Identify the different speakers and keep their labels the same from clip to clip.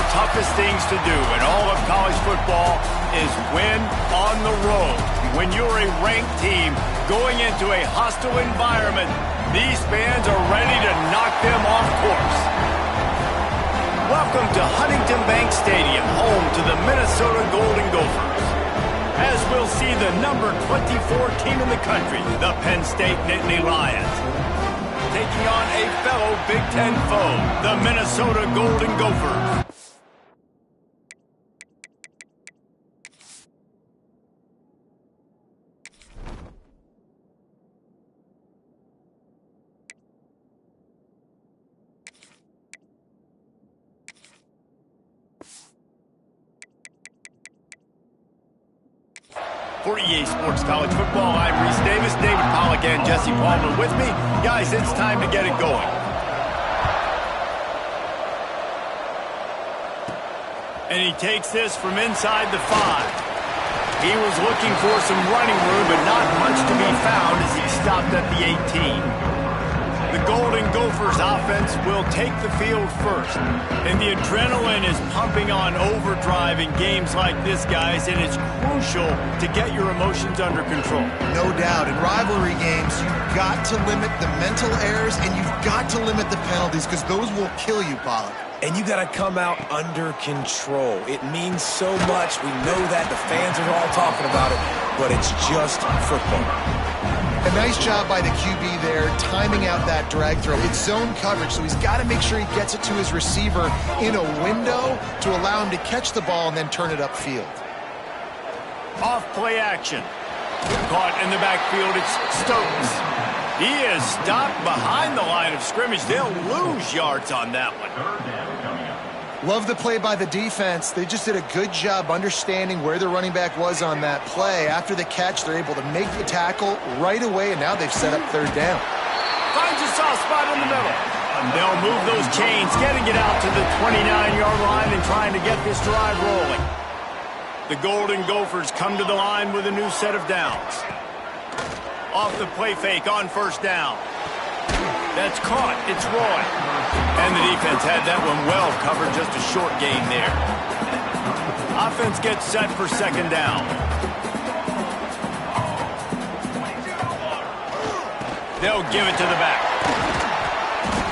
Speaker 1: the toughest things to do in all of college football is win on the road. When you're a ranked team going into a hostile environment, these fans are ready to knock them off course. Welcome to Huntington Bank Stadium, home to the Minnesota Golden Gophers. As we'll see the number 24 team in the country, the Penn State Nittany Lions, taking on a fellow Big Ten foe, the Minnesota Golden Gophers. For EA Sports College Football, I'm Reese Davis, David Pollack, and Jesse Palmer with me. Guys, it's time to get it going. And he takes this from inside the 5. He was looking for some running room, but not much to be found as he stopped at the 18. The Golden Gophers offense will take the field first. And the adrenaline is pumping on overdrive in games like this, guys, and it's crucial to get your emotions under control.
Speaker 2: No doubt. In rivalry games, you've got to limit the mental errors and you've got to limit the penalties because those will kill you, Pollack.
Speaker 3: And you got to come out under control. It means so much. We know that. The fans are all talking about it, but it's just football.
Speaker 2: A nice job by the QB there, timing out that drag throw. It's zone coverage, so he's got to make sure he gets it to his receiver in a window to allow him to catch the ball and then turn it upfield.
Speaker 1: Off play action. Caught in the backfield, it's Stokes. He is stopped behind the line of scrimmage. They'll lose yards on that one.
Speaker 2: Love the play by the defense. They just did a good job understanding where the running back was on that play. After the catch, they're able to make the tackle right away, and now they've set up third down.
Speaker 1: Finds a soft spot in the middle. They'll move those chains, getting it out to the 29-yard line and trying to get this drive rolling. The Golden Gophers come to the line with a new set of downs. Off the play fake on first down. That's caught. It's Roy. And the defense had that one well covered, just a short gain there. Offense gets set for second down. They'll give it to the back.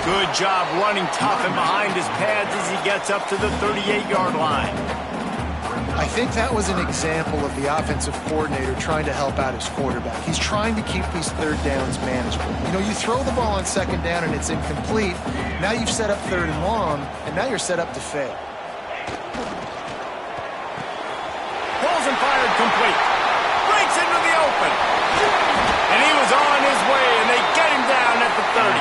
Speaker 1: Good job running tough and behind his pads as he gets up to the 38-yard line.
Speaker 2: I think that was an example of the offensive coordinator trying to help out his quarterback. He's trying to keep these third downs manageable. You know, you throw the ball on second down and it's incomplete. Now you've set up third and long, and now you're set up to fail.
Speaker 1: Balls and fired complete. Breaks into the open. And he was on his way, and they get him down at the 30.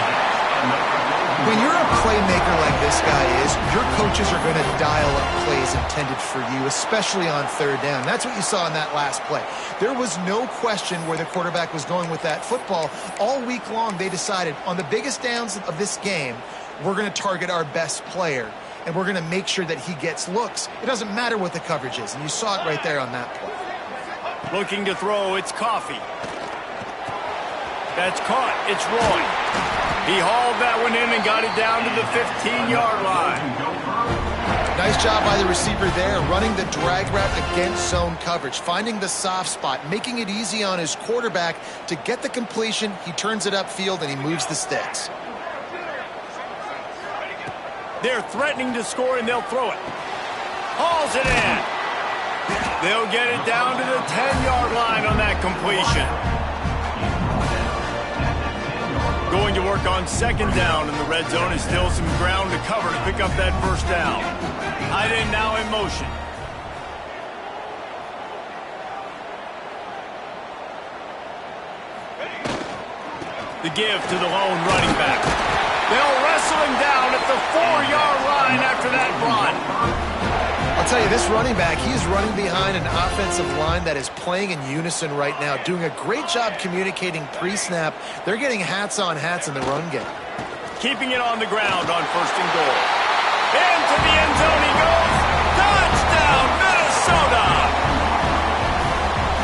Speaker 2: When you're a playmaker like this guy is, your coaches are going to dial up plays intended for you, especially on third down. That's what you saw in that last play. There was no question where the quarterback was going with that football. All week long, they decided on the biggest downs of this game, we're going to target our best player, and we're going to make sure that he gets looks. It doesn't matter what the coverage is, and you saw it right there on that play.
Speaker 1: Looking to throw, it's Coffee. That's caught. It's Roy. He hauled that one in and got it down to the 15-yard line.
Speaker 2: Nice job by the receiver there, running the drag route against zone coverage, finding the soft spot, making it easy on his quarterback to get the completion. He turns it upfield, and he moves the sticks.
Speaker 1: They're threatening to score, and they'll throw it. Hauls it in. They'll get it down to the 10-yard line on that completion. Going to work on second down in the red zone is still some ground to cover to pick up that first down. Tight end now in motion. The give to the lone running back. They'll wrestle him down at the 4-yard line after that run.
Speaker 2: I'll tell you, this running back, he is running behind an offensive line that is playing in unison right now, doing a great job communicating pre-snap. They're getting hats on hats in the run game.
Speaker 1: Keeping it on the ground on first and goal. Into the end zone he goes. Touchdown, Minnesota!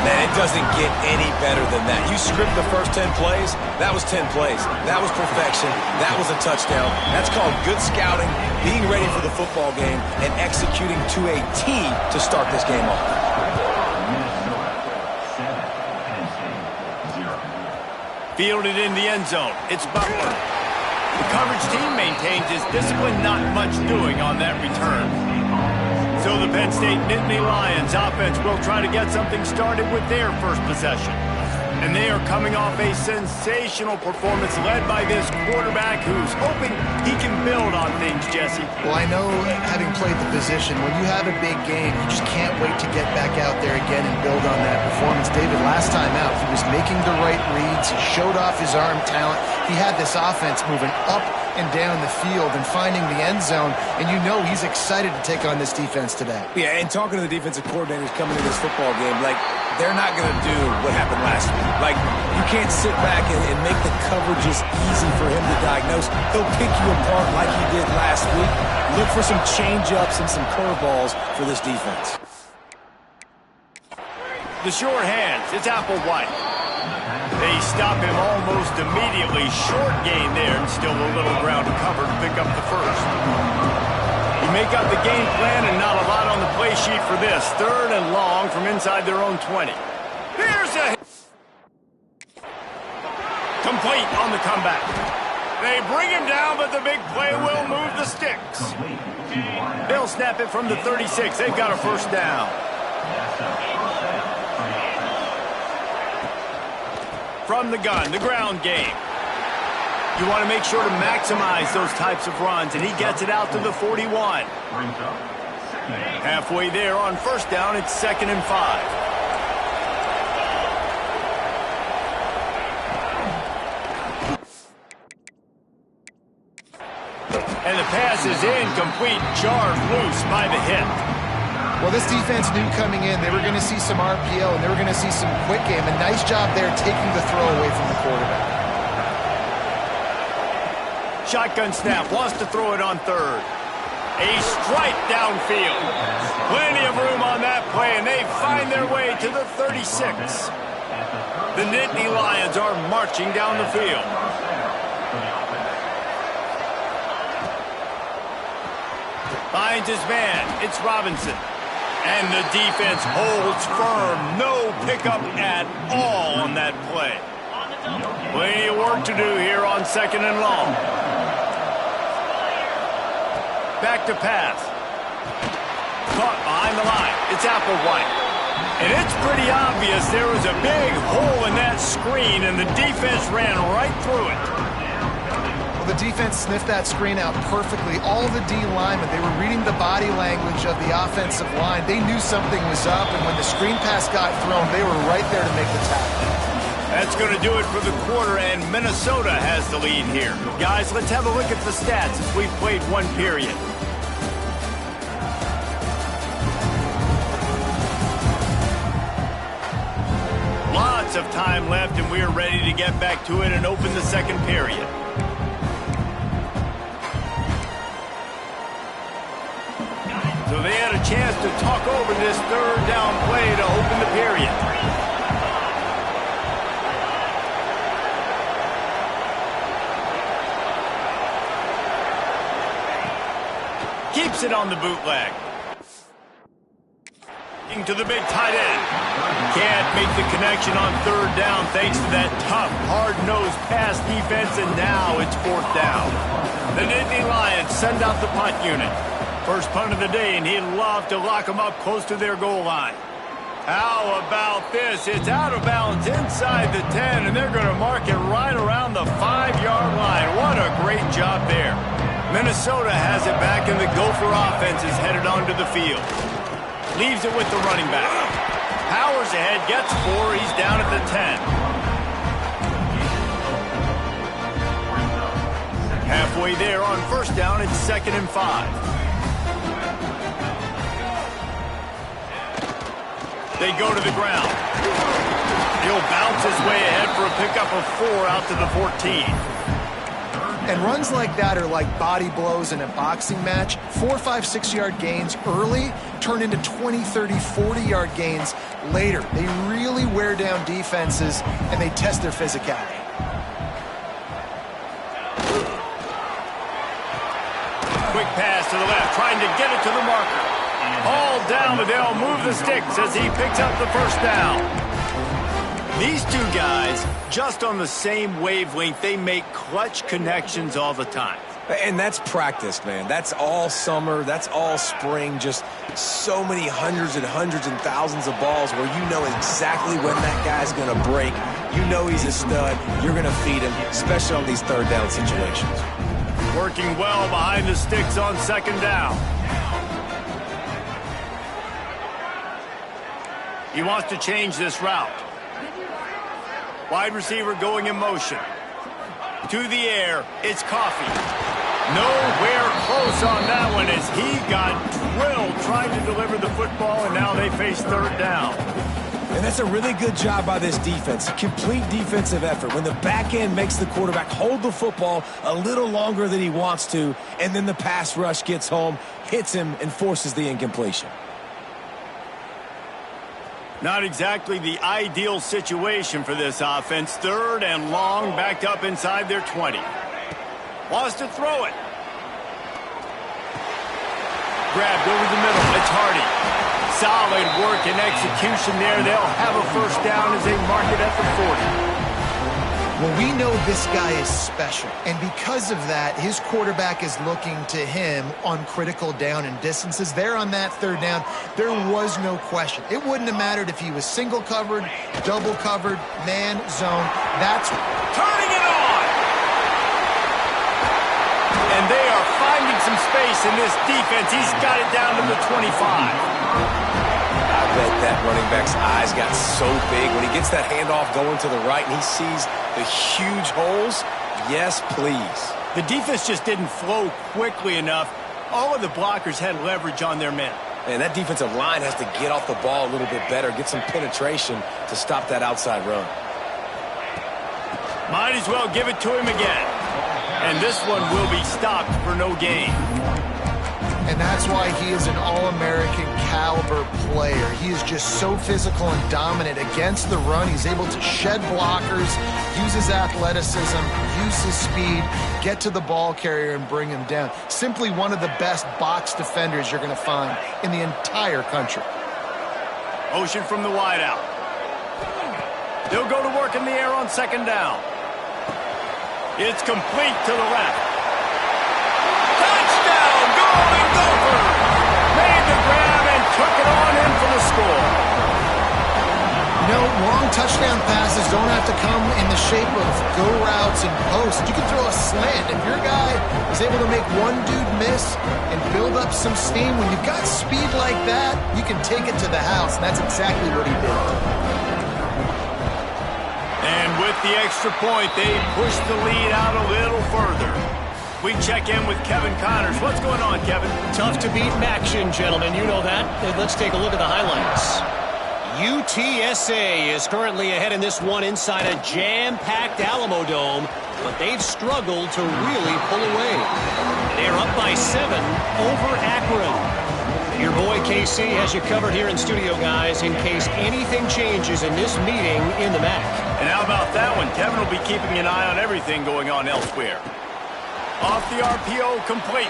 Speaker 3: Man, it doesn't get any better than that. You script the first 10 plays, that was 10 plays. That was perfection. That was a touchdown. That's called good scouting, being ready for the football game, and executing to a T to start this game off.
Speaker 1: Fielded in the end zone. It's Butler. The coverage team maintains its discipline, not much doing on that return. So the Penn State Nittany Lions offense will try to get something started with their first possession. And they are coming off a sensational performance led by this quarterback who's hoping he can build on things, Jesse.
Speaker 2: Well, I know, having played the position, when you have a big game, you just can't wait to get back out there again and build on that performance. David, last time out, he was making the right reads. He showed off his arm talent. He had this offense moving up and down the field and finding the end zone, and you know he's excited to take on this defense today.
Speaker 3: Yeah, and talking to the defensive coordinators coming to this football game, like, they're not going to do what happened last week. Like, you can't sit back and make the coverages easy for him to diagnose. He'll pick you apart like he did last week. Look for some change-ups and some curveballs for this defense.
Speaker 1: The short hands, it's Applewhite. They stop him almost immediately. Short gain there, and still a little ground to cover to pick up the first. You make out the game plan and not a lot on the play sheet for this. 3rd and long from inside their own 20. Here's a hit. Complete on the comeback. They bring him down, but the big play will move the sticks. They'll snap it from the 36. They've got a first down. From the gun, the ground game. You want to make sure to maximize those types of runs, and he gets it out to the 41. Halfway there on first down, it's 2nd and 5. And the pass is incomplete, jarred loose by the hit.
Speaker 2: Well, this defense knew coming in they were going to see some RPO and they were going to see some quick game. A nice job there taking the throw away from the quarterback.
Speaker 1: Shotgun snap, wants to throw it on 3rd. A strike downfield. Plenty of room on that play, and they find their way to the 36. The Nittany Lions are marching down the field. Finds his man. It's Robinson. And the defense holds firm. No pickup at all on that play. Plenty of work to do here on 2nd and long. Back to pass. Caught behind the line. It's Applewhite. And it's pretty obvious there was a big hole in that screen, and the defense ran right through it.
Speaker 2: The defense sniffed that screen out perfectly. All the D linemen, they were reading the body language of the offensive line. They knew something was up, and when the screen pass got thrown, they were right there to make the tackle.
Speaker 1: That's going to do it for the quarter, and Minnesota has the lead here. Guys, let's have a look at the stats as we've played one period. Lots of time left, and we are ready to get back to it and open the 2nd period. So they had a chance to talk over this 3rd down play to open the period. Keeps it on the bootleg. To the big tight end. Can't make the connection on 3rd down thanks to that tough, hard-nosed pass defense, and now it's 4th down. The Nittany Lions send out the punt unit. First punt of the day, and he'd love to lock them up close to their goal line. How about this? It's out of bounds inside the 10, and they're going to mark it right around the 5-yard line. What a great job there. Minnesota has it back, and the Gopher offense is headed onto the field. Leaves it with the running back. Powers ahead, gets 4. He's down at the 10. Halfway there on first down, it's 2nd and 5. They go to the ground. He'll bounce his way ahead for a pickup of 4 out to the 14.
Speaker 2: And runs like that are like body blows in a boxing match. 4, 5, 6-yard gains early turn into 20, 30, 40-yard gains later. They really wear down defenses, and they test their physicality.
Speaker 1: Quick pass to the left, trying to get it to the marker. All down, but they'll move the sticks as he picks up the first down. These two guys, just on the same wavelength, they make clutch connections all the time.
Speaker 3: And that's practice, man. That's all summer. That's all spring. Just so many hundreds and thousands of balls where you know exactly when that guy's going to break. You know he's a stud. You're going to feed him, especially on these third down situations.
Speaker 1: Working well behind the sticks on second down. He wants to change this route. Wide receiver going in motion. To the air, it's Coffee. Nowhere close on that one as he got drilled trying to deliver the football, and now they face third down.
Speaker 3: And that's a really good job by this defense. Complete defensive effort. When the back end makes the quarterback hold the football a little longer than he wants to, and then the pass rush gets home, hits him, and forces the incompletion.
Speaker 1: Not exactly the ideal situation for this offense. Third and long, backed up inside their 20. Wants to throw it. Grabbed over the middle. It's Hardy. Solid work and execution there. They'll have a first down as they mark it at the 40.
Speaker 2: Well, we know this guy is special, and because of that, his quarterback is looking to him on critical down and distances. There on that third down, there was no question. It wouldn't have mattered if he was single covered, double covered, man, zone. That's
Speaker 1: turning it on! And they are finding some space in this defense. He's got it down to the 25.
Speaker 3: I bet that running back's eyes got so big when he gets that handoff going to the right and he sees the huge holes. Yes, please.
Speaker 1: The defense just didn't flow quickly enough. All of the blockers had leverage on their men.
Speaker 3: And that defensive line has to get off the ball a little bit better, get some penetration to stop that outside run.
Speaker 1: Might as well give it to him again. And this one will be stopped for no gain.
Speaker 2: And that's why he is an All-American caliber player. He is just so physical and dominant against the run. He's able to shed blockers, use his athleticism, use his speed, get to the ball carrier and bring him down. Simply one of the best box defenders you're going to find in the entire country.
Speaker 1: Motion from the wideout. They'll go to work in the air on second down. It's complete to the left. Golden Gopher made the grab and took it on in for the score.
Speaker 2: You know, long touchdown passes don't have to come in the shape of go routes and posts. You can throw a slant. If your guy is able to make one dude miss and build up some steam, when you've got speed like that, you can take it to the house, and that's exactly what he did.
Speaker 1: And with the extra point, they push the lead out a little further. We check in with Kevin Connors. What's going on, Kevin?
Speaker 4: Tough to beat action, gentlemen. You know that. Let's take a look at the highlights. UTSA is currently ahead in this one inside a jam-packed Alamo Dome, but they've struggled to really pull away. They're up by 7 over Akron. Your boy KC has you covered here in studio, guys, in case anything changes in this meeting in the MAC.
Speaker 1: And how about that one? Kevin will be keeping an eye on everything going on elsewhere. Off the RPO, complete.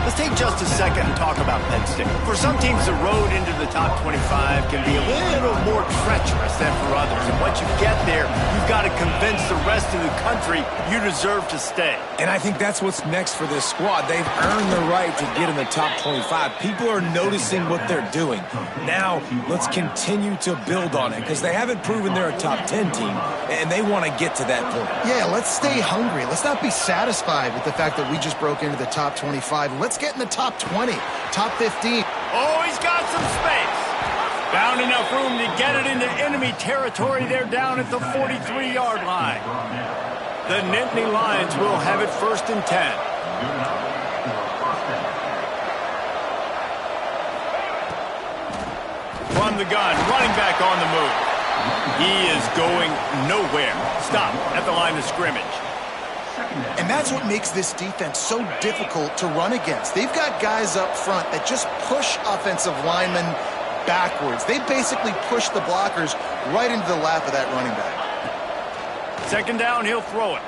Speaker 1: Let's take just a second and talk about Penn State. For some teams, the road into the top 25 can be a little more treacherous than for others. And once you get there, you've got to convince the rest of the country you deserve to stay.
Speaker 3: And I think that's what's next for this squad. They've earned the right to get in the top 25. People are noticing what they're doing. Now, let's continue to build on it because they haven't proven they're a top 10 team, and they want to get to that point.
Speaker 2: Yeah, let's stay hungry. Let's not be satisfied with the fact that we just broke into the top 25. Let's get in the top 20, top 15.
Speaker 1: Oh, he's got some space. Found enough room to get it into enemy territory. They're down at the 43-yard line. The Nittany Lions will have it 1st and 10. From the gun, running back on the move. He is going nowhere. Stop at the line of scrimmage.
Speaker 2: And that's what makes this defense so difficult to run against. They've got guys up front that just push offensive linemen backwards. They basically push the blockers right into the lap of that running back.
Speaker 1: Second down, he'll throw it.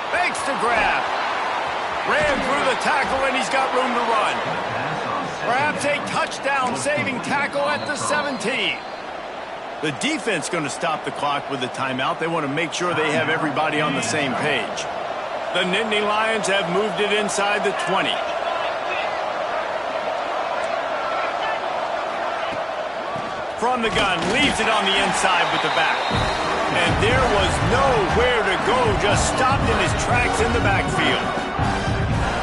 Speaker 1: Fakes the grab. Ran through the tackle, and he's got room to run. Perhaps a touchdown-saving tackle at the 17. The defense going to stop the clock with a timeout. They want to make sure they have everybody on the same page. The Nittany Lions have moved it inside the 20. From the gun, leaves it on the inside with the back. And there was nowhere to go, just stopped in his tracks in the backfield.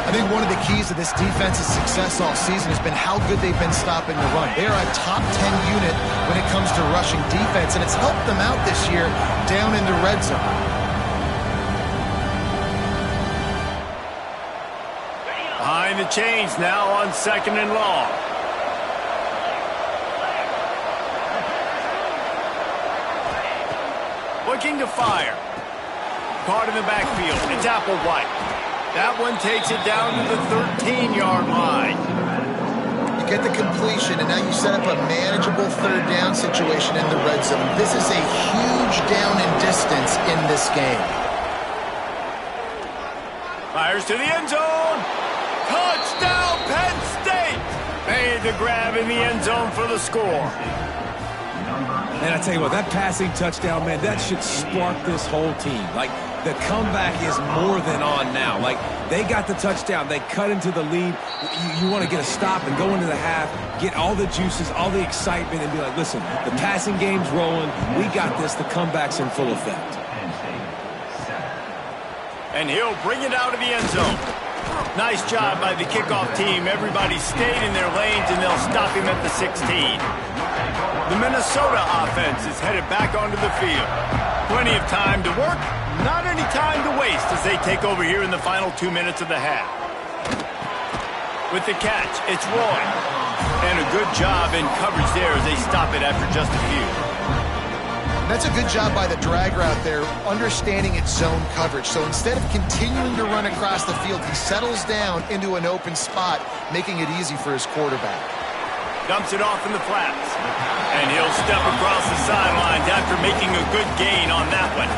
Speaker 2: I think one of the keys to this defense's success all season has been how good they've been stopping the run. They're a top 10 unit when it comes to rushing defense, and it's helped them out this year down in the red zone.
Speaker 1: Behind the chains now on 2nd and long. Looking to fire. Caught in the backfield. It's Applewhite. That one takes it down to the 13-yard line.
Speaker 2: You get the completion, and now you set up a manageable third down situation in the red zone. This is a huge down in distance in this game.
Speaker 1: Fires to the end zone. Touchdown, Penn State! Made the grab in the end zone for the score.
Speaker 3: And I tell you what, that passing touchdown, man, that should spark this whole team. Like, the comeback is more than on now. Like, they got the touchdown. They cut into the lead. You want to get a stop and go into the half, get all the juices, all the excitement, and be like, listen, the passing game's rolling. We got this. The comeback's in full effect.
Speaker 1: And he'll bring it out of the end zone. Nice job by the kickoff team. Everybody stayed in their lanes, and they'll stop him at the 16. The Minnesota offense is headed back onto the field. Plenty of time to work, not any time to waste as they take over here in the final 2 minutes of the half. With the catch, it's Roy. And a good job in coverage there as they stop it after just a few.
Speaker 2: That's a good job by the drag route there, understanding its zone coverage. So instead of continuing to run across the field, he settles down into an open spot, making it easy for his quarterback.
Speaker 1: Dumps it off in the flats. And he'll step across the sidelines after making a good gain on that one.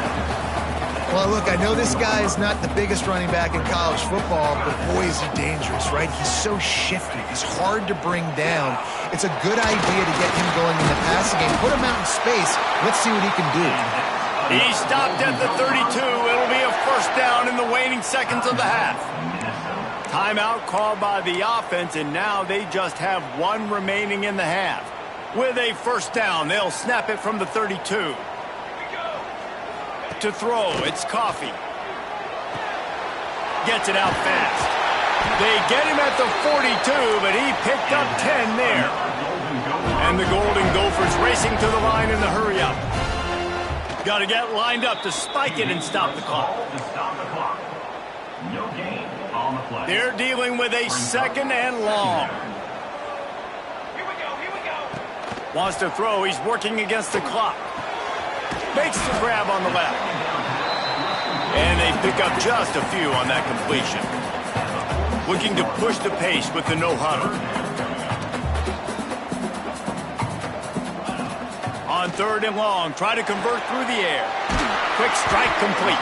Speaker 2: Well, look, I know this guy is not the biggest running back in college football, but boy, is he dangerous, right? He's so shifty. He's hard to bring down. It's a good idea to get him going in the passing game. Put him out in space. Let's see what he can do.
Speaker 1: He stopped at the 32. It'll be a first down in the waning seconds of the half. Timeout called by the offense, and now they just have one remaining in the half. With a first down, they'll snap it from the 32. To throw, it's Coffee. Gets it out fast. They get him at the 42, but he picked up 10 there. And the Golden Gophers racing to the line in the hurry-up. Got to get lined up to spike it and stop the clock. They're dealing with a 2nd and long. Wants to throw. He's working against the clock. Makes the grab on the left. And they pick up just a few on that completion. Looking to push the pace with the no-huddle. On 3rd and long, try to convert through the air. Quick strike complete.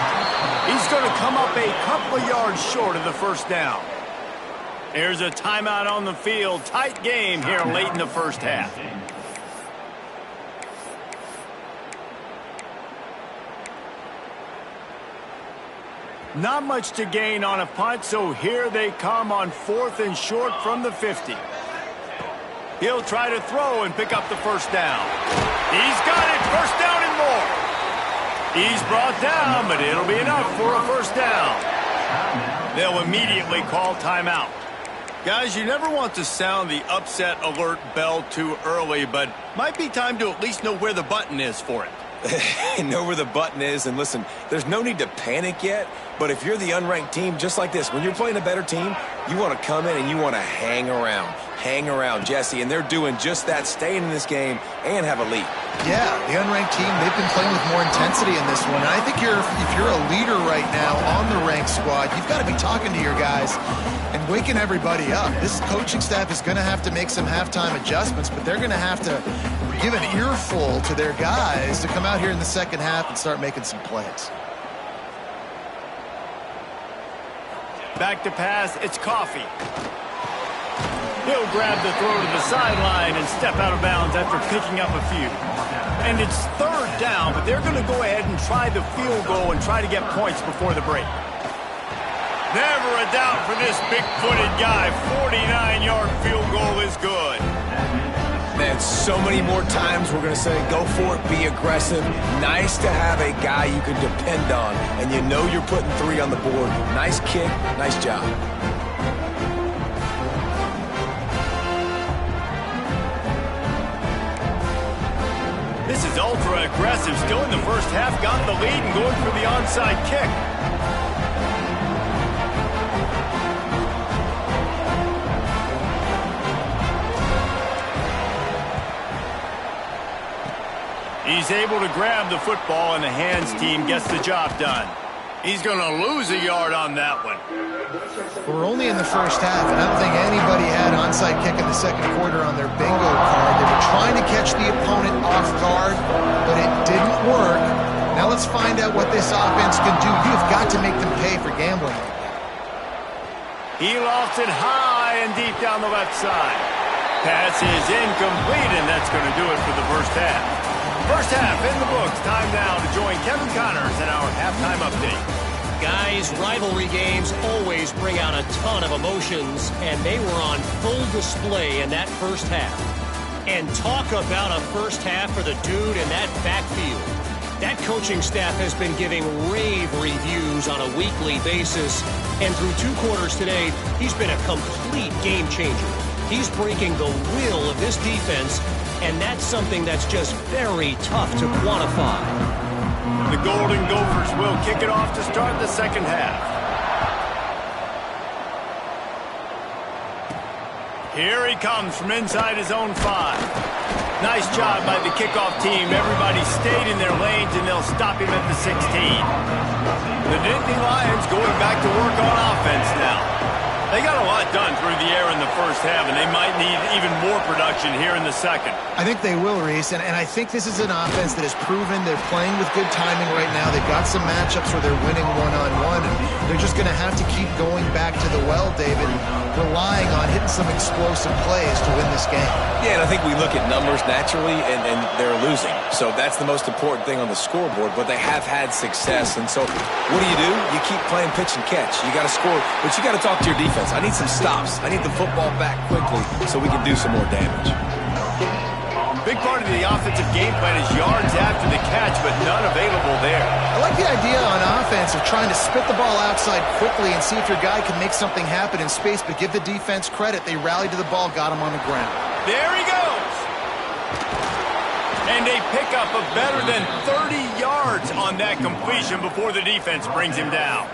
Speaker 1: He's going to come up a couple of yards short of the first down. There's a timeout on the field. Tight game here late in the first half. Not much to gain on a punt, so here they come on 4th and short from the 50. He'll try to throw and pick up the first down. He's got it, first down and more. He's brought down, but it'll be enough for a first down. They'll immediately call timeout. Guys, you never want to sound the upset alert bell too early, but might be time to at least know where the button is for it.
Speaker 3: Know where the button is, and listen, there's no need to panic yet, but if you're the unranked team, just like this, when you're playing a better team, You want to come in and you want to hang around. Hang around, Jesse, and they're doing just that, staying in this game and have a lead.
Speaker 2: Yeah, the unranked team, they've been playing with more intensity in this one. And I think if you're a leader right now on the ranked squad, you've got to be talking to your guys and waking everybody up. This coaching staff is going to have to make some halftime adjustments, but they're going to have to give an earful to their guys to come out here in the second half and start making some plays.
Speaker 1: Back to pass, it's Coffee. He'll grab the throw to the sideline and step out of bounds after picking up a few. And it's third down, but they're going to go ahead and try the field goal and try to get points before the break. Never a doubt for this big-footed guy. 49-yard field goal is good.
Speaker 3: Man, so many more times we're going to say, go for it, be aggressive. Nice to have a guy you can depend on, and you know you're putting 3 on the board. Nice kick, nice job.
Speaker 1: This is ultra-aggressive. Still in the first half, got the lead and going for the onside kick. He's able to grab the football, and the hands team gets the job done. He's going to lose a yard on that one.
Speaker 2: We're only in the first half, and I don't think anybody had onside kick in the second quarter on their bingo card. They were trying to catch the opponent off guard, but it didn't work. Now let's find out what this offense can do. You've got to make them pay for gambling.
Speaker 1: He lofts it high and deep down the left side. Pass is incomplete, and that's going to do it for the first half. First half in the books. Time now to join Kevin Connors in our halftime update.
Speaker 4: Guys, rivalry games always bring out a ton of emotions, and they were on full display in that first half. And talk about a first half for the dude in that backfield. That coaching staff has been giving rave reviews on a weekly basis, and through 2 quarters today, he's been a complete game changer. He's breaking the will of this defense, and that's something that's just very tough to quantify.
Speaker 1: The Golden Gophers will kick it off to start the second half. Here he comes from inside his own 5. Nice job by the kickoff team. Everybody stayed in their lanes, and they'll stop him at the 16. The Nittany Lions going back to work on offense now. They got a lot done through the air in the first half, and they might need even more production here in the second.
Speaker 2: I think they will, Reese, and I think this is an offense that has proven they're playing with good timing right now. They've got some matchups where they're winning one-on-one, and they're just going to have to keep going back to the well, David, relying on hitting some explosive plays to win this game.
Speaker 3: Yeah, and I think we look at numbers naturally, and they're losing. So that's the most important thing on the scoreboard, but they have had success. And so what do? You keep playing pitch and catch. You got to score, but you got to talk to your defense. I need some stops. I need the football back quickly so we can do some more damage.
Speaker 1: Big part of the offensive game plan is yards after the catch, but none available there.
Speaker 2: I like the idea on offense of trying to spit the ball outside quickly and see if your guy can make something happen in space, but give the defense credit. They rallied to the ball, got him on the ground.
Speaker 1: There he goes. And a pickup of better than 30 yards on that completion before the defense brings him down.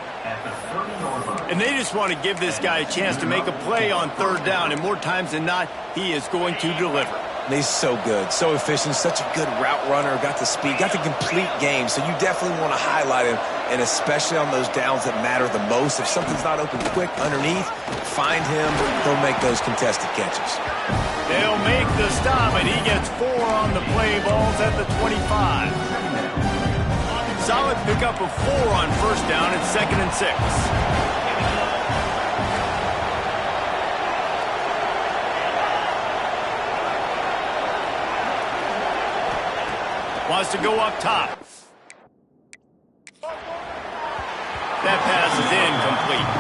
Speaker 1: And they just want to give this guy a chance to make a play on third down, and more times than not, he is going to deliver.
Speaker 3: He's so good, so efficient, such a good route runner, got the speed, got the complete game, so you definitely want to highlight him, and especially on those downs that matter the most. If something's not open quick underneath, find him, he'll make those contested catches.
Speaker 1: They'll make the stop, and he gets 4 on the play balls at the 25. Solid pickup of 4 on first down and 2nd and 6. Wants to go up top. That pass is incomplete.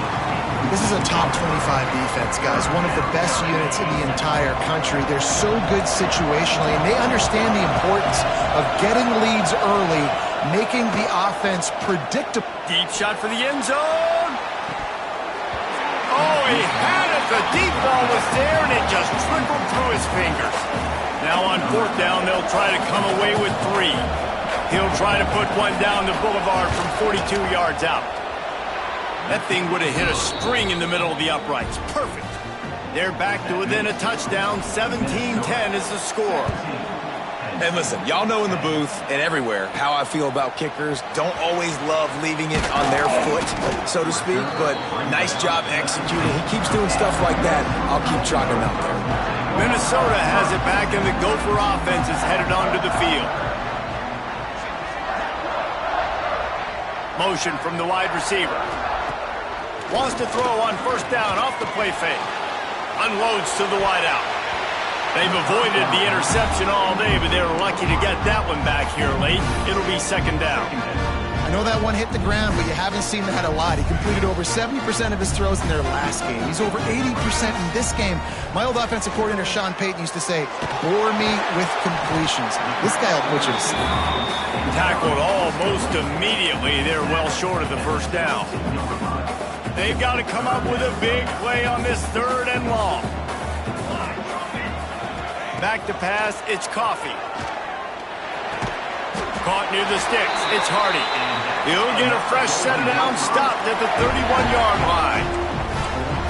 Speaker 2: This is a top 25 defense, guys. One of the best units in the entire country. They're so good situationally, and they understand the importance of getting leads early, making the offense predictable.
Speaker 1: Deep shot for the end zone. Oh, he had it. The deep ball was there, and it just trickled through his fingers. Now on 4th down, they'll try to come away with 3. He'll try to put one down the boulevard from 42 yards out. That thing would have hit a string in the middle of the uprights. Perfect. They're back to within a touchdown. 17-10 is the score.
Speaker 3: And listen, y'all know in the booth and everywhere how I feel about kickers. Don't always love leaving it on their foot, so to speak, but nice job executing. He keeps doing stuff like that. I'll keep trotting him out there.
Speaker 1: Minnesota has it back, and the Gopher offense is headed onto the field. Motion from the wide receiver. Wants to throw on first down off the play fake. Unloads to the wideout. They've avoided the interception all day, but they were lucky to get that one back here late. It'll be second down.
Speaker 2: I know that one hit the ground, but you haven't seen that a lot. He completed over 70% of his throws in their last game. He's over 80% in this game. My old offensive coordinator, Sean Payton, used to say, bore me with completions. This guy will put you to sleep.
Speaker 1: Tackled almost immediately. They're well short of the first down. They've got to come up with a big play on this third and long. Back to pass, it's Coffee. Caught near the sticks, it's Hardy. He'll get a fresh set down, stopped at the 31-yard line.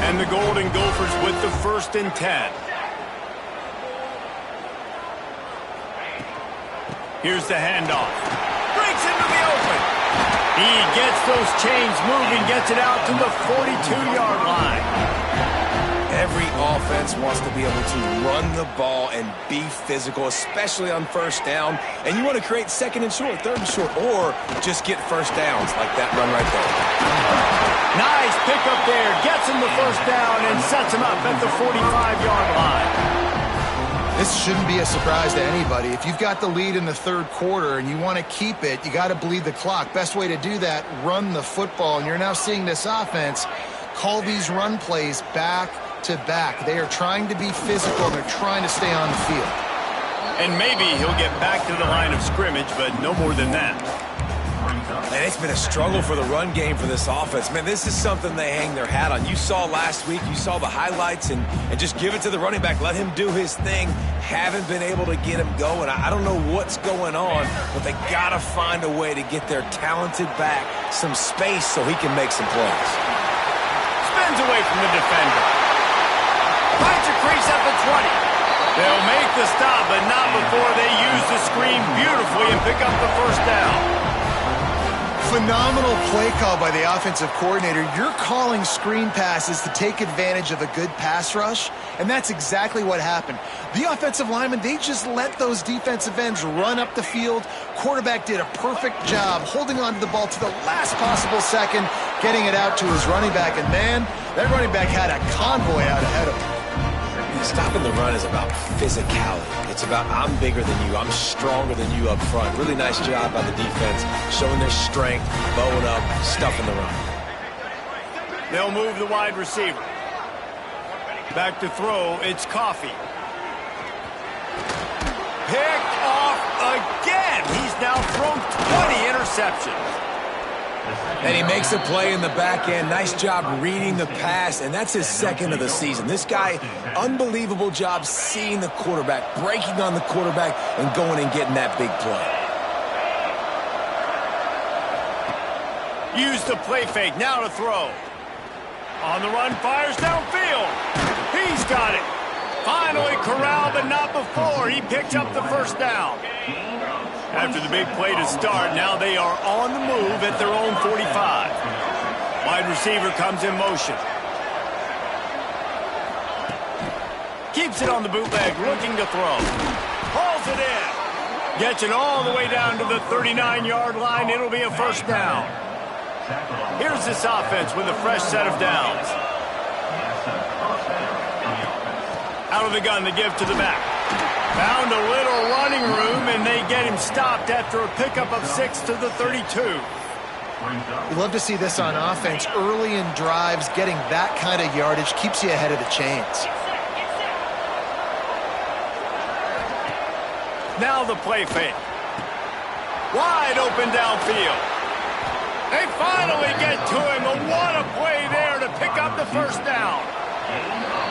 Speaker 1: And the Golden Gophers with the 1st and 10. Here's the handoff. Breaks into the open. He gets those chains moving, gets it out to the 42-yard line.
Speaker 3: Every offense wants to be able to run the ball and be physical, especially on first down. And you want to create second and short, third and short, or just get first downs like that run right there.
Speaker 1: Nice pickup there. Gets him the first down and sets him up at the 45-yard line.
Speaker 2: This shouldn't be a surprise to anybody. If you've got the lead in the third quarter and you want to keep it, you got to bleed the clock. Best way to do that, run the football. And you're now seeing this offense call these run plays back to back. They are trying to be physical, and they're trying to stay on the field.
Speaker 1: And maybe he'll get back to the line of scrimmage, but no more than that.
Speaker 3: And it's been a struggle for the run game for this offense. Man, this is something they hang their hat on. You saw last week, you saw the highlights, and just give it to the running back. Let him do his thing. Haven't been able to get him going. I don't know what's going on, but they got to find a way to get their talented back some space so he can make some plays.
Speaker 1: Spins away from the defender. Finds a crease at the 20. They'll make the stop, but not before they use the screen beautifully and pick up the first down.
Speaker 2: Phenomenal play call by the offensive coordinator. You're calling screen passes to take advantage of a good pass rush, and that's exactly what happened. The offensive linemen, they just let those defensive ends run up the field. Quarterback did a perfect job holding on to the ball to the last possible second, getting it out to his running back, and man, that running back had a convoy out ahead of him.
Speaker 3: Stopping the run is about physicality. It's about I'm bigger than you. I'm stronger than you up front. Really nice job by the defense, showing their strength, bowing up, stuffing the run.
Speaker 1: They'll move the wide receiver. Back to throw, it's Coffee. Picked off again. He's now thrown 20 interceptions.
Speaker 3: And he makes a play in the back end. Nice job reading the pass, and that's his second of the season. This guy, unbelievable job seeing the quarterback, breaking on the quarterback, and going and getting that big play.
Speaker 1: Use the play fake, now to throw. On the run, fires downfield. He's got it. Finally corralled, but not before. He picked up the first down. After the big play to start, now they are on the move at their own 45. Wide receiver comes in motion. Keeps it on the bootleg, looking to throw. Hauls it in. Gets it all the way down to the 39-yard line. It'll be a first down. Here's this offense with a fresh set of downs. Out of the gun, the give to the back. Found a little running room, and they get him stopped after a pickup of 6 to the 32.
Speaker 2: You love to see this on offense. Early in drives, getting that kind of yardage keeps you ahead of the chains.
Speaker 1: Now the play fake. Wide open downfield. They finally get to him, and what a play there to pick up the first down.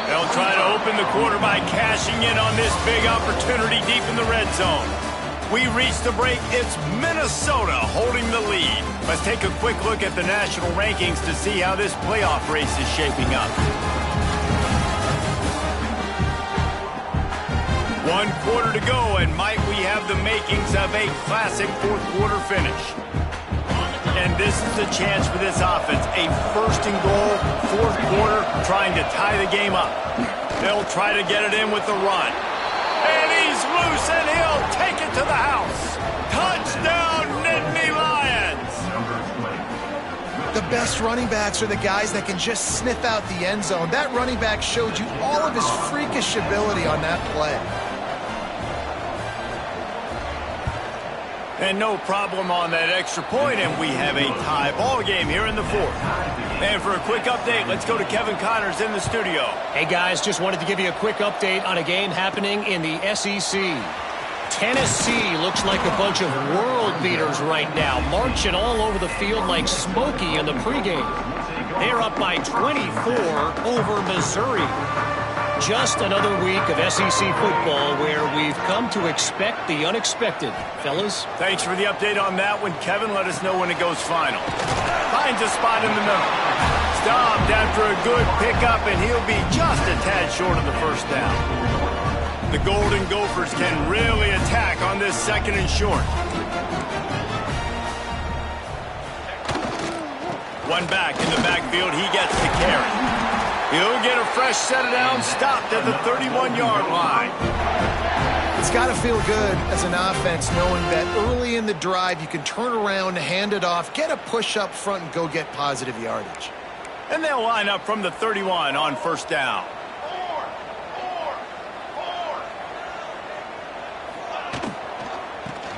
Speaker 1: They'll try to open the quarter by cashing in on this big opportunity deep in the red zone. We reach the break. It's Minnesota holding the lead. Let's take a quick look at the national rankings to see how this playoff race is shaping up. 1 quarter to go, and might we have the makings of a classic fourth quarter finish. And this is the chance for this offense. A first and goal, fourth quarter, trying to tie the game up. They'll try to get it in with the run. And he's loose, and he'll take it to the house. Touchdown, Nittany Lions!
Speaker 2: The best running backs are the guys that can just sniff out the end zone. That running back showed you all of his freakish ability on that play.
Speaker 1: And no problem on that extra point, and we have a tie ball game here in the fourth. And for a quick update, let's go to Kevin Connors in the studio.
Speaker 4: Hey, guys, just wanted to give you a quick update on a game happening in the SEC. Tennessee looks like a bunch of world beaters right now, marching all over the field like Smokey in the pregame. They're up by 24 over Missouri. Just another week of SEC football where we've come to expect the unexpected. Fellas?
Speaker 1: Thanks for the update on that one, Kevin. Let us know when it goes final. Finds a spot in the middle. Stopped after a good pickup, and he'll be just a tad short of the first down. The Golden Gophers can really attack on this second and short. One back in the backfield. He gets the carry. He'll get a fresh set down, stopped at the 31-yard line.
Speaker 2: It's got to feel good as an offense knowing that early in the drive you can turn around, hand it off, get a push up front, and go get positive yardage.
Speaker 1: And they'll line up from the 31 on first down.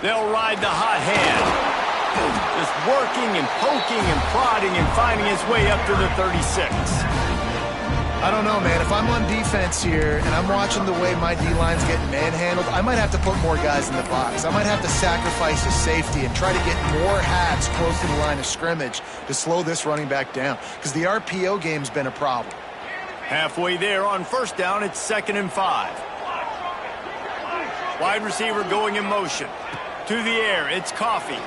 Speaker 1: They'll ride the hot hand. Just working and poking and prodding and finding his way up to the 36.
Speaker 2: I don't know, man. If I'm on defense here and I'm watching the way my D-line's getting manhandled, I might have to put more guys in the box. I might have to sacrifice a safety and try to get more hats close to the line of scrimmage to slow this running back down, because the RPO game's been a problem.
Speaker 1: Halfway there on first down, it's 2nd and 5. Wide receiver going in motion. To the air, it's Coffee.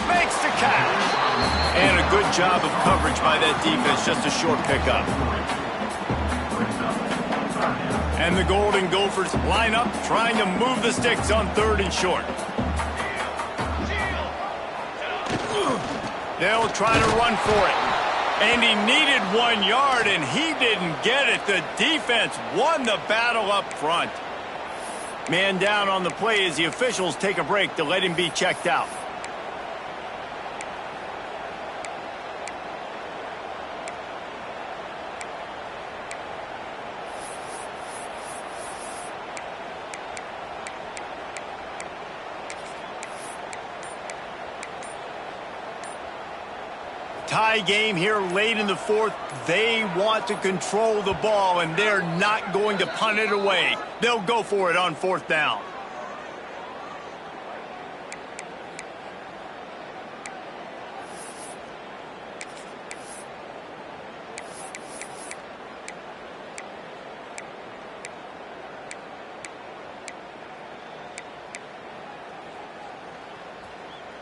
Speaker 1: Makes the catch. And a good job of coverage by that defense, just a short pickup. And the Golden Gophers line up, trying to move the sticks on 3rd and short. They'll try to run for it. And he needed 1 yard, and he didn't get it. The defense won the battle up front. Man down on the play as the officials take a break to let him be checked out. Tie game here late in the fourth. They want to control the ball, and they're not going to punt it away. They'll go for it on 4th down.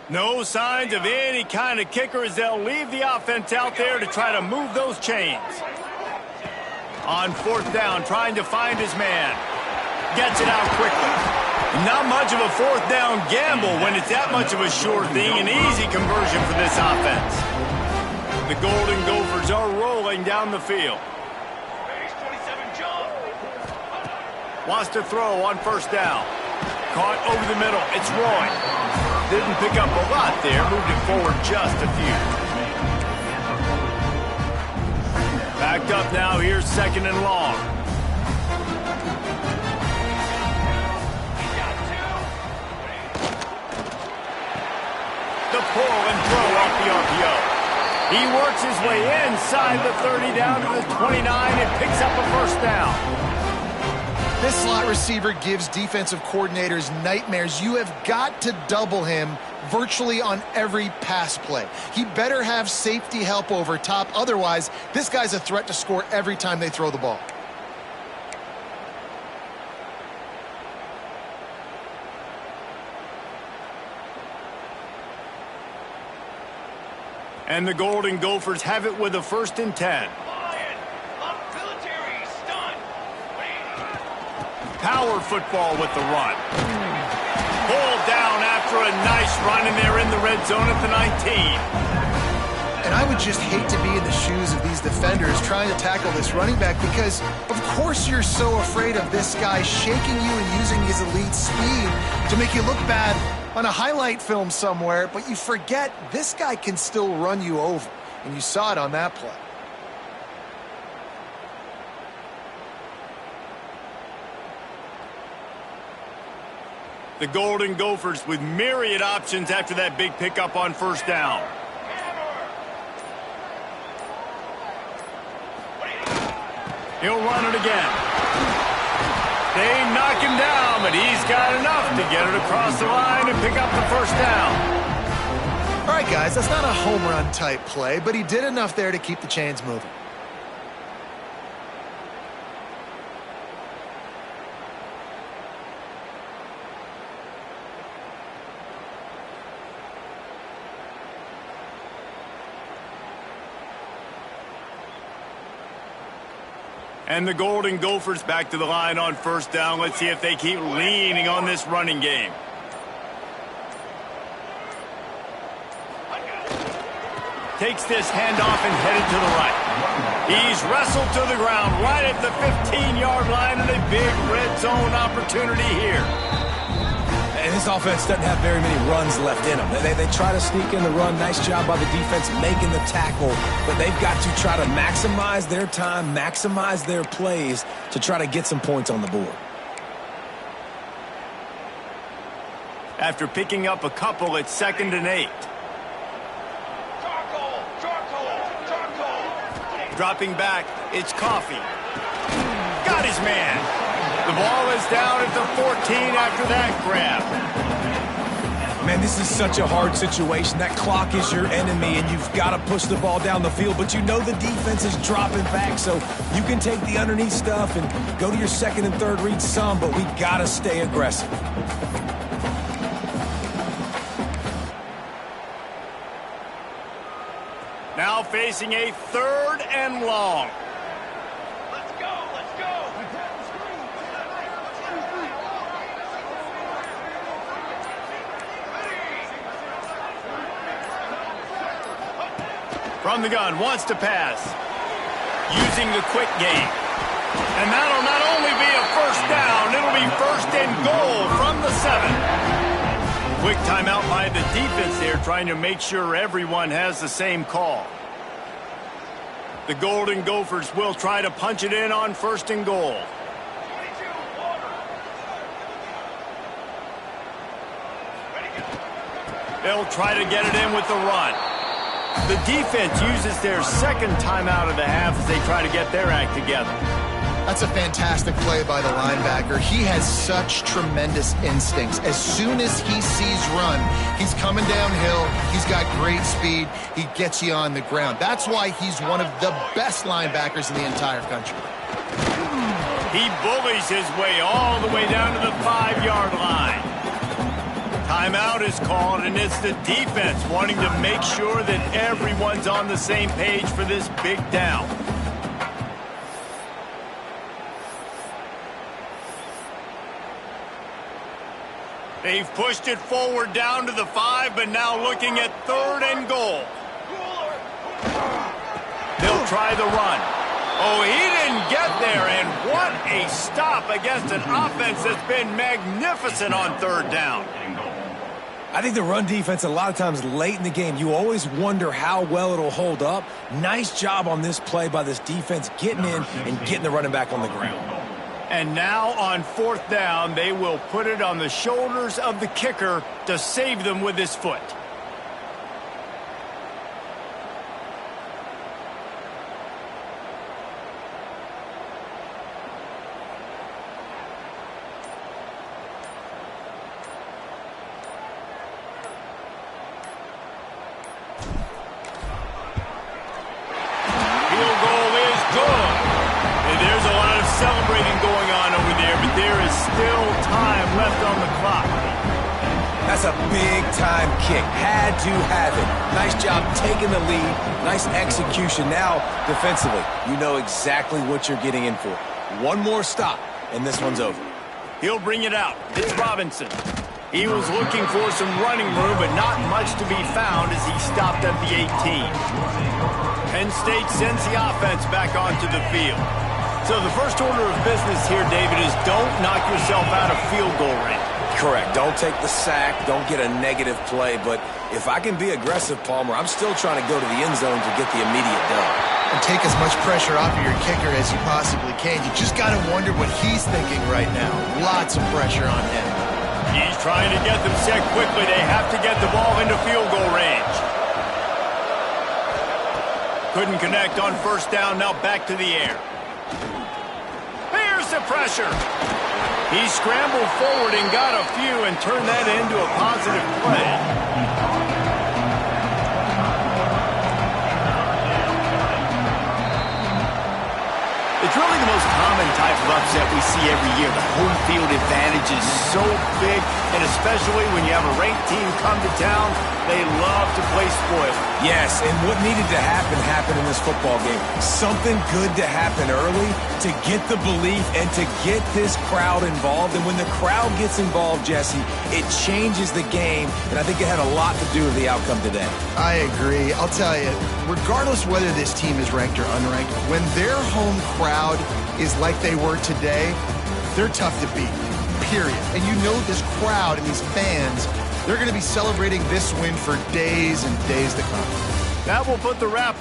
Speaker 1: No signs of any kind of kicker as they'll leave the offense out there to try to move those chains. On 4th down, trying to find his man. Gets it out quickly. Not much of a 4th down gamble when it's that much of a sure thing. An easy conversion for this offense. The Golden Gophers are rolling down the field. Wants to throw on 1st down. Caught over the middle. It's Roy. Didn't pick up a lot there. Moved it forward just a few. Backed up now. Here's 2nd and long. The pull and throw off the RPO. He works his way inside the 30 down to the 29 and picks up a 1st down.
Speaker 2: This slot receiver gives defensive coordinators nightmares. You have got to double him virtually on every pass play. He better have safety help over top. Otherwise, this guy's a threat to score every time they throw the ball.
Speaker 1: And the Golden Gophers have it with a 1st and 10. Power football with the run. Pulled down after a nice run, and they're in the red zone at the 19.
Speaker 2: And I would just hate to be in the shoes of these defenders trying to tackle this running back because, of course, you're so afraid of this guy shaking you and using his elite speed to make you look bad on a highlight film somewhere, but you forget this guy can still run you over, and you saw it on that play.
Speaker 1: The Golden Gophers with myriad options after that big pickup on 1st down. He'll run it again. They knock him down, but he's got enough to get it across the line and pick up the 1st down.
Speaker 2: All right, guys, that's not a home run type play, but he did enough there to keep the chains moving.
Speaker 1: And the Golden Gophers back to the line on 1st down. Let's see if they keep leaning on this running game. Takes this handoff and headed to the right. He's wrestled to the ground right at the 15-yard line, and a big red zone opportunity here.
Speaker 3: And this offense doesn't have very many runs left in them. They try to sneak in the run. Nice job by the defense making the tackle. But they've got to try to maximize their time, maximize their plays to try to get some points on the board.
Speaker 1: After picking up a couple, it's 2nd and 8. Dropping back, it's Coffee. Got his man. The ball is down at the 14 after that grab.
Speaker 3: Man, this is such a hard situation. That clock is your enemy, and you've got to push the ball down the field. But you know the defense is dropping back, so you can take the underneath stuff and go to your 2nd and 3rd read some, but we got to stay aggressive.
Speaker 1: Now facing a 3rd and long. From the gun, wants to pass. Using the quick game. And that'll not only be a 1st down, it'll be 1st and goal from the 7. Quick timeout by the defense there, trying to make sure everyone has the same call. The Golden Gophers will try to punch it in on 1st and goal. They'll try to get it in with the run. The defense uses their 2nd timeout of the half as they try to get their act together.
Speaker 2: That's a fantastic play by the linebacker. He has such tremendous instincts. As soon as he sees run, he's coming downhill. He's got great speed. He gets you on the ground. That's why he's one of the best linebackers in the entire country.
Speaker 1: He bullies his way all the way down to the 5-yard line. Timeout is called, and it's the defense wanting to make sure that everyone's on the same page for this big down. They've pushed it forward down to the 5, but now looking at 3rd and goal. They'll try the run. Oh, he didn't get there, and what a stop against an offense that's been magnificent on 3rd down.
Speaker 3: I think the run defense, a lot of times late in the game, you always wonder how well it'll hold up. Nice job on this play by this defense, getting in and getting the running back on the ground.
Speaker 1: And now on 4th down, they will put it on the shoulders of the kicker to save them with his foot.
Speaker 3: That's a big big-time kick. Had to have it. Nice job taking the lead. Nice execution. Now, defensively, you know exactly what you're getting in for. One more stop, and this one's over.
Speaker 1: He'll bring it out. It's Robinson. He was looking for some running room, but not much to be found as he stopped at the 18. Penn State sends the offense back onto the field. So the first order of business here, David, is don't knock yourself out of field goal range.
Speaker 3: Correct. Don't take the sack. Don't get a negative play. But if I can be aggressive, Palmer, I'm still trying to go to the end zone to get the immediate done.
Speaker 2: And take as much pressure off of your kicker as you possibly can. You just got to wonder what he's thinking right now. Lots of pressure on him.
Speaker 1: He's trying to get them set quickly. They have to get the ball into field goal range. Couldn't connect on first down. Now back to the air. Here's the pressure. He scrambled forward and got a few and turned that into a positive play. It's really the most common type of upset we see every year. The home field advantage is so big, and especially when you have a ranked team come to town, they love to play spoiler.
Speaker 3: Yes, and what needed to happen happened in this football game. Something good to happen early to get the belief and to get this crowd involved. And when the crowd gets involved, Jesse, it changes the game, and I think it had a lot to do with the outcome today.
Speaker 2: I agree. I'll tell you, regardless whether this team is ranked or unranked, when their home crowd is like they were today, they're tough to beat, period. And you know this crowd and these fans, they're going to be celebrating this win for days and days to come.
Speaker 1: That will put the wrap